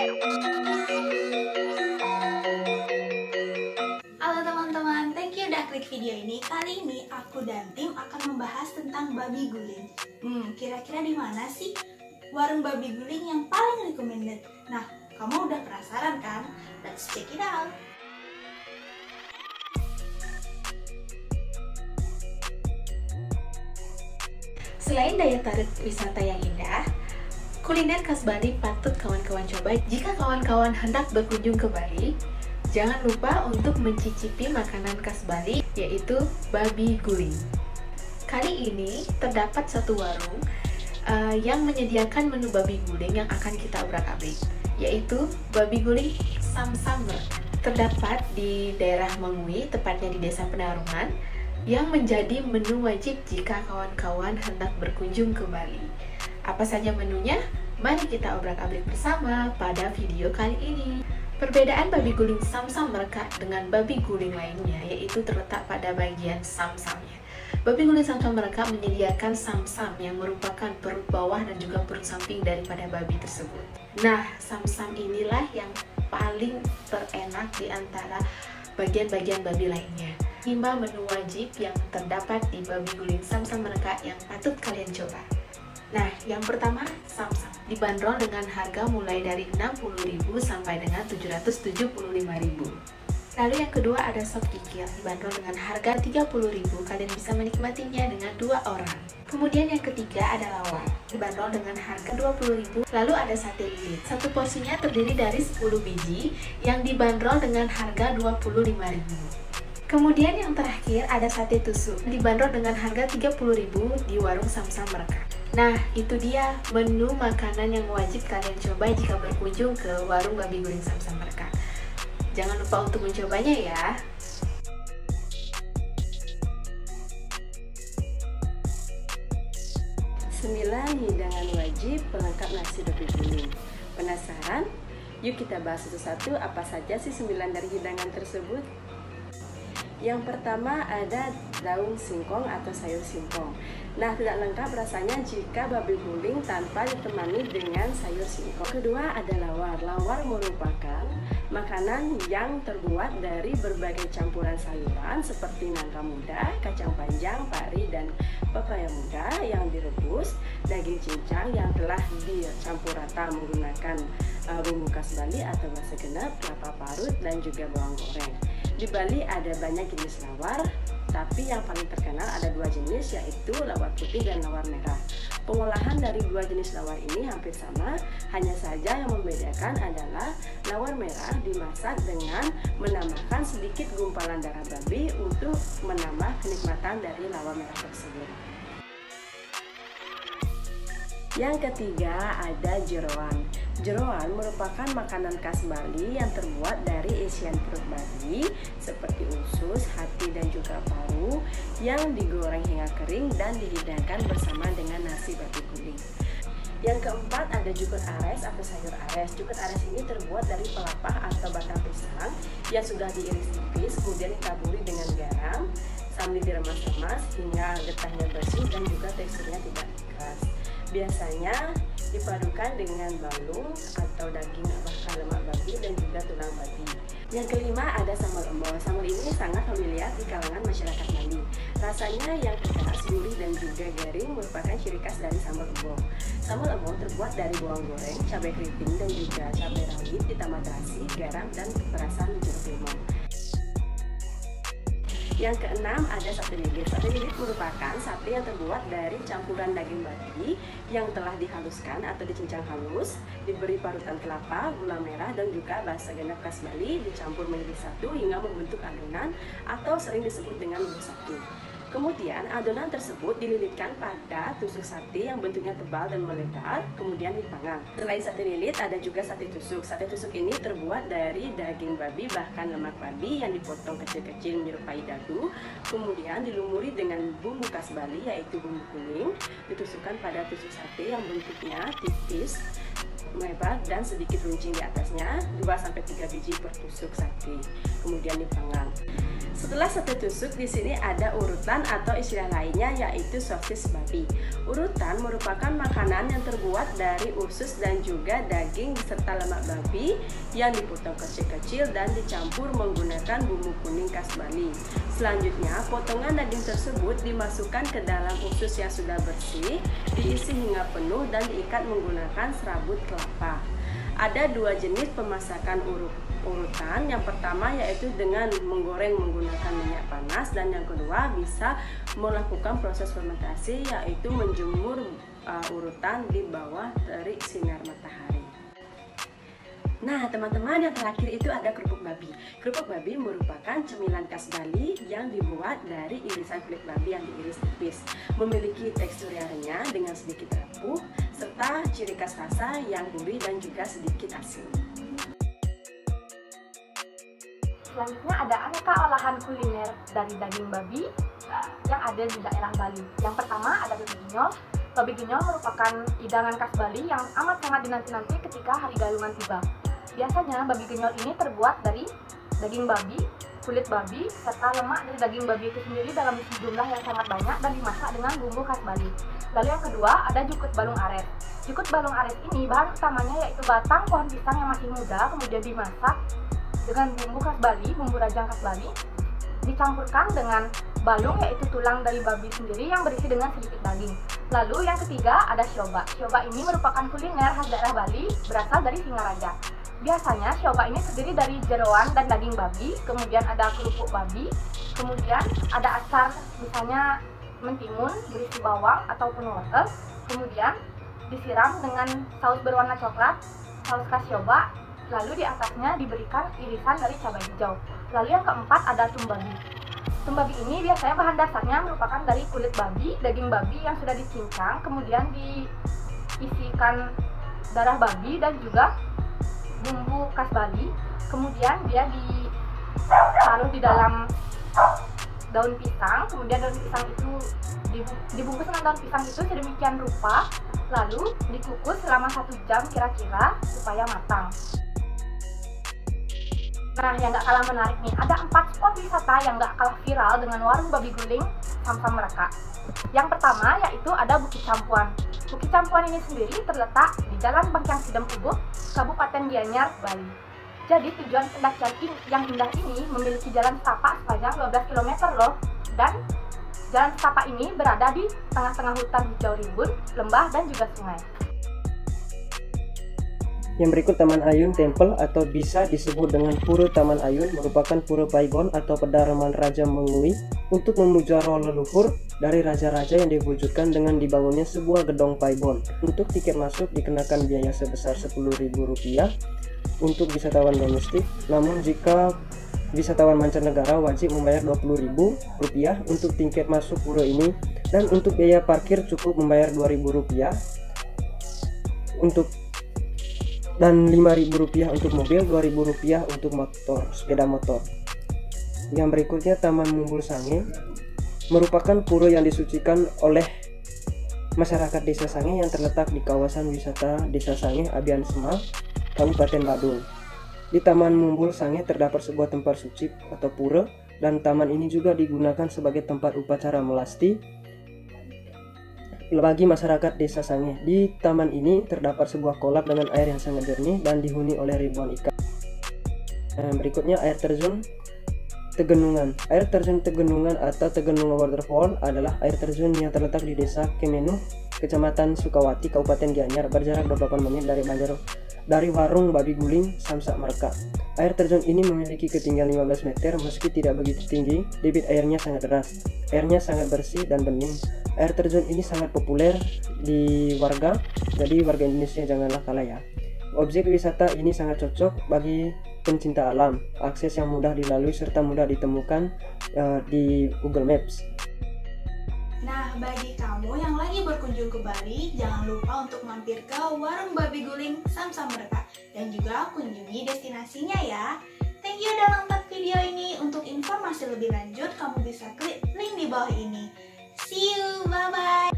Halo teman-teman, thank you udah klik video ini. Kali ini aku dan tim akan membahas tentang babi guling. Kira-kira di mana sih warung babi guling yang paling recommended? Nah, kamu udah penasaran kan? Let's check it out. Selain daya tarik wisata yang indah, kuliner khas Bali patut kawan-kawan coba. Jika kawan-kawan hendak berkunjung ke Bali, jangan lupa untuk mencicipi makanan khas Bali, yaitu babi guling. Kali ini terdapat satu warung yang menyediakan menu babi guling yang akan kita obrak-abrik, yaitu babi guling Samsamer. Terdapat di daerah Mengui, tepatnya di Desa Penarungan, yang menjadi menu wajib jika kawan-kawan hendak berkunjung ke Bali. Apa saja menunya? Mari kita obrak-abrik bersama pada video kali ini. Perbedaan babi guling Samsamer dengan babi guling lainnya yaitu terletak pada bagian samsamnya. Babi guling Samsamer menyediakan samsam yang merupakan perut bawah dan juga perut samping daripada babi tersebut. Nah, samsam inilah yang paling terenak di antara bagian-bagian babi lainnya. 5 menu wajib yang terdapat di babi guling Samsamer yang patut kalian coba. Nah, yang pertama, samsam dibanderol dengan harga mulai dari 60.000 sampai dengan 775.000. Lalu yang kedua ada sop kikil, dibanderol dengan harga 30.000. Kalian bisa menikmatinya dengan 2 orang. Kemudian yang ketiga ada lawar, dibanderol dengan harga 20.000. Lalu ada sate lilit, satu porsinya terdiri dari 10 biji yang dibanderol dengan harga 25.000. Kemudian yang terakhir ada sate tusuk, dibanderol dengan harga 30.000 di warung Samsamer. Nah, itu dia menu makanan yang wajib kalian coba jika berkunjung ke warung babi guling Samsamer. Jangan lupa untuk mencobanya ya. Sembilan hidangan wajib pelengkap nasi babi guling. Penasaran? Yuk kita bahas satu-satu apa saja sih 9 dari hidangan tersebut. Yang pertama ada daun singkong atau sayur singkong. Nah, tidak lengkap rasanya jika babi guling tanpa ditemani dengan sayur singkong. Kedua ada lawar. Lawar merupakan makanan yang terbuat dari berbagai campuran sayuran seperti nangka muda, kacang panjang, pari, dan pepaya muda yang direbus, daging cincang yang telah dicampur rata menggunakan bumbu khas Bali atau bahasa genep, kelapa parut, dan juga bawang goreng. Di Bali ada banyak jenis lawar, tapi yang paling terkenal ada 2 jenis, yaitu lawar putih dan lawar merah. Pengolahan dari 2 jenis lawar ini hampir sama, hanya saja yang membedakan adalah lawar merah dimasak dengan menambahkan sedikit gumpalan darah babi untuk menambah kenikmatan dari lawar merah tersebut. Yang ketiga ada jeroan. Jeroan merupakan makanan khas Bali yang terbuat dari isian perut babi seperti usus, hati, dan juga paru yang digoreng hingga kering dan dihidangkan bersama dengan nasi babi guling. Yang keempat ada jukut ares atau sayur ares. Jukut ares ini terbuat dari pelepah atau batang pisang yang sudah diiris tipis, kemudian ditaburi dengan garam sambil diremas-remas hingga getahnya bersih dan juga teksturnya tidak keras. Biasanya dipadukan dengan balung atau daging bahkan lemak babi dan juga tulang babi. Yang kelima ada sambal embol. Sambal ini sangat familiar di kalangan masyarakat Bali. Rasanya yang keras, gurih, dan juga garing merupakan ciri khas dari sambal embol. Sambal embol terbuat dari bawang goreng, cabai keriting, dan juga cabai rawit ditambah terasi, garam, dan perasan jeruk limau. Yang keenam ada sate lilit. Sate lilit merupakan sate yang terbuat dari campuran daging babi yang telah dihaluskan atau dicincang halus, diberi parutan kelapa, gula merah, dan juga bahasa genep khas Bali dicampur menjadi satu hingga membentuk adonan atau sering disebut dengan bubur satu. Kemudian adonan tersebut dililitkan pada tusuk sate yang bentuknya tebal dan melebar, kemudian dipanggang. Selain sate lilit ada juga sate tusuk. Sate tusuk ini terbuat dari daging babi bahkan lemak babi yang dipotong kecil-kecil menyerupai dadu, kemudian dilumuri dengan bumbu khas Bali yaitu bumbu kuning, ditusukkan pada tusuk sate yang bentuknya tipis, lebar, dan sedikit runcing di atasnya, 2-3 biji per tusuk sate, kemudian dipanggang. Setelah sate tusuk, di sini ada urutan atau istilah lainnya yaitu sosis babi. Urutan merupakan makanan yang terbuat dari usus dan juga daging beserta lemak babi yang dipotong kecil-kecil dan dicampur menggunakan bumbu kuning khas Bali. Selanjutnya, potongan daging tersebut dimasukkan ke dalam usus yang sudah bersih, diisi hingga penuh dan diikat menggunakan serabut kelapa. Ada dua jenis pemasakan urutan. Yang pertama yaitu dengan menggoreng menggunakan minyak panas, dan yang kedua bisa melakukan proses fermentasi yaitu menjemur urutan di bawah terik sinar matahari. Nah teman-teman, yang terakhir itu ada kerupuk babi. Kerupuk babi merupakan cemilan khas Bali yang dibuat dari irisan kulit babi yang diiris tipis. Memiliki tekstur yang renyah dengan sedikit rapuh, serta ciri khas rasa yang gurih dan juga sedikit asin. Selanjutnya ada aneka olahan kuliner dari daging babi yang ada di daerah Bali. Yang pertama ada babi ginyol. Babi ginyol merupakan hidangan khas Bali yang amat sangat dinanti-nanti ketika hari galungan tiba. Biasanya babi ginyol ini terbuat dari daging babi, kulit babi, serta lemak dari daging babi itu sendiri dalam jumlah yang sangat banyak dan dimasak dengan bumbu khas Bali. Lalu yang kedua ada jukut balung aret. Jukut balung aret ini bahan utamanya yaitu batang pohon pisang yang masih muda, kemudian dimasak dengan bumbu khas Bali, bumbu rajang khas Bali, dicampurkan dengan balung yaitu tulang dari babi sendiri yang berisi dengan sedikit daging. Lalu yang ketiga ada sioba. Sioba ini merupakan kuliner khas daerah Bali berasal dari Singaraja. Biasanya sioba ini terdiri dari jeroan dan daging babi, kemudian ada kerupuk babi, kemudian ada acar misalnya mentimun berisi bawang ataupun wortel, kemudian disiram dengan saus berwarna coklat, saus khas sioba, lalu di atasnya diberikan irisan dari cabai hijau. Lalu yang keempat ada tumbabi. Tumbabi ini biasanya bahan dasarnya merupakan dari kulit babi, daging babi yang sudah dicincang, kemudian diisikan darah babi dan juga bumbu khas Bali, kemudian dia ditaruh di dalam daun pisang, kemudian daun pisang itu dibungkus dengan daun pisang itu sedemikian rupa, lalu dikukus selama 1 jam kira-kira supaya matang. Nah, yang gak kalah menarik nih, ada 4 spot wisata yang gak kalah viral dengan warung babi guling Samsam Mereka. Yang pertama yaitu ada Bukit Campuan. Bukit Campuan ini sendiri terletak di Jalan Bangkyang Sidem Ubud, Kabupaten Gianyar, Bali. Jadi tujuan pendakian yang indah ini memiliki jalan setapak sepanjang 12 km loh. Dan jalan setapak ini berada di tengah-tengah hutan hijau rimbun, lembah dan juga sungai. Yang berikut Taman Ayun Temple atau bisa disebut dengan Pura Taman Ayun merupakan pura Baygon atau pedalaman Raja Mengui untuk memuja roh leluhur dari raja-raja yang diwujudkan dengan dibangunnya sebuah gedung Baygon. Untuk tiket masuk dikenakan biaya sebesar Rp10.000 untuk wisatawan domestik, namun jika wisatawan mancanegara wajib membayar Rp20.000 untuk tiket masuk pura ini, dan untuk biaya parkir cukup membayar Rp2.000 dan Rp5.000 untuk mobil, Rp2.000 untuk sepeda motor. Yang berikutnya Taman Mumbul Sange merupakan pura yang disucikan oleh masyarakat Desa Sange yang terletak di kawasan wisata Desa Sange, Abian Semal, Kabupaten Badung. Di Taman Mumbul Sange terdapat sebuah tempat suci atau pura, dan taman ini juga digunakan sebagai tempat upacara melasti bagi masyarakat Desa Sange. Di taman ini terdapat sebuah kolam dengan air yang sangat jernih dan dihuni oleh ribuan ikan. Berikutnya air terjun Tegenungan. Air terjun Tegenungan atau Tegenungan Waterfall adalah air terjun yang terletak di Desa Kemenuh, Kecamatan Sukawati, Kabupaten Gianyar, berjarak 28 menit dari warung babi guling Samsam Mereka. Air terjun ini memiliki ketinggian 15 meter. Meski tidak begitu tinggi, debit airnya sangat deras. Airnya sangat bersih dan bening. Air terjun ini sangat populer di warga, jadi warga Indonesia janganlah kalah ya. Objek wisata ini sangat cocok bagi pencinta alam, akses yang mudah dilalui serta mudah ditemukan di Google Maps. Nah, bagi kamu yang lagi berkunjung ke Bali, jangan lupa untuk mampir ke warung babi guling Samsam Mereka dan juga kunjungi destinasinya ya. Thank you udah nonton video ini. Untuk informasi lebih lanjut, kamu bisa klik link di bawah ini. See you, bye-bye.